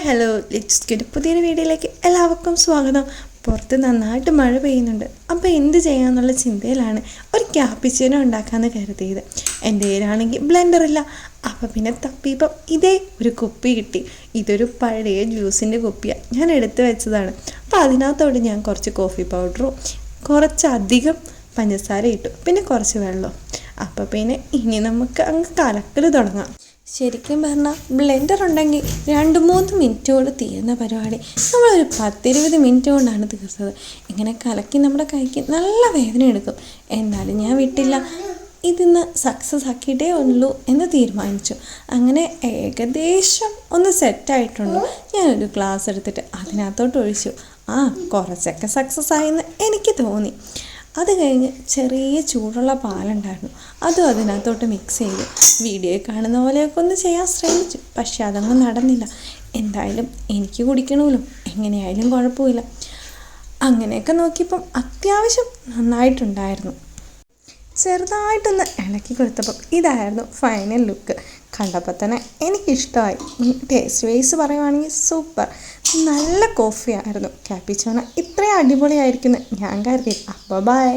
Hello ലിറ്റ്സ്കിൻ്റെ പുതിയൊരു വീഡിയോയിലേക്ക് എല്ലാവർക്കും സ്വാഗതം. പുറത്ത് നന്നായിട്ട് മഴ പെയ്യുന്നുണ്ട്. അപ്പോൾ എന്ത് ചെയ്യാമെന്നുള്ള ചിന്തയിലാണ് ഒരു ക്യാപ്പിച്ചിനോ ഉണ്ടാക്കാമെന്ന് കരുതിയത്. എൻ്റെ കയ്യിലാണെങ്കിൽ ബ്ലെൻഡറില്ല. അപ്പോൾ പിന്നെ തപ്പിയപ്പം ഇതേ ഒരു കുപ്പി കിട്ടി. ഇതൊരു പഴയ ജ്യൂസിൻ്റെ കുപ്പിയാണ്, ഞാൻ എടുത്തു വെച്ചതാണ്. അപ്പോൾ അതിനകത്തോട്ട് ഞാൻ കുറച്ച് കോഫി പൗഡറും കുറച്ചധികം പഞ്ചസാര ഇട്ടു, പിന്നെ കുറച്ച് വെള്ളവും. അപ്പോൾ പിന്നെ ഇനി നമുക്ക് അങ്ങ് കലക്കൽ തുടങ്ങാം. ശരിക്കും പറഞ്ഞാൽ ബ്ലെൻഡർ ഉണ്ടെങ്കിൽ 2-3 മിനിറ്റ് കൊണ്ട് തീരുന്ന പരിപാടി നമ്മളൊരു 10-20 മിനിറ്റ് കൊണ്ടാണ് തീർത്തത്. ഇങ്ങനെ കലക്കി നമ്മുടെ കൈക്ക് നല്ല വേദന എടുക്കും. എന്നാലും ഞാൻ വിട്ടില്ല, ഇതിന്ന് സക്സസ് ആക്കിയിട്ടേ ഉള്ളൂ എന്ന് തീരുമാനിച്ചു. അങ്ങനെ ഏകദേശം ഒന്ന് സെറ്റായിട്ടുള്ളൂ. ഞാനൊരു ഗ്ലാസ് എടുത്തിട്ട് അതിനകത്തോട്ട് ഒഴിച്ചു. കുറച്ചൊക്കെ സക്സസ് ആയെന്ന് എനിക്ക് തോന്നി. അത് കഴിഞ്ഞ് ചെറിയ ചൂടുള്ള പാലുണ്ടായിരുന്നു, അതും അതിനകത്തോട്ട് മിക്സ് ചെയ്തു. വീഡിയോയിൽ കാണുന്ന പോലെയൊക്കെ ഒന്ന് ചെയ്യാൻ ശ്രമിച്ചു, പക്ഷെ അതങ്ങ് നടന്നില്ല. എന്തായാലും എനിക്ക് കുടിക്കണമല്ലോ, എങ്ങനെയായാലും കുഴപ്പമില്ല. അങ്ങനെയൊക്കെ നോക്കിയപ്പം അത്യാവശ്യം നന്നായിട്ടുണ്ടായിരുന്നു. ചെറുതായിട്ടൊന്ന് ഇളക്കി കൊടുത്തപ്പം ഇതായിരുന്നു ഫൈനൽ ലുക്ക്. കണ്ടപ്പോൾ തന്നെ എനിക്കിഷ്ടമായി. ടേസ്റ്റ് വൈസ് പറയുവാണെങ്കിൽ സൂപ്പർ, നല്ല കോഫി ആയിരുന്നു. ക്യാപ്പിച്ചിനോ ഇത്രയും അടിപൊളിയായിരിക്കുന്നു ഞാൻ കരുതി. അപ്പോൾ ബൈ.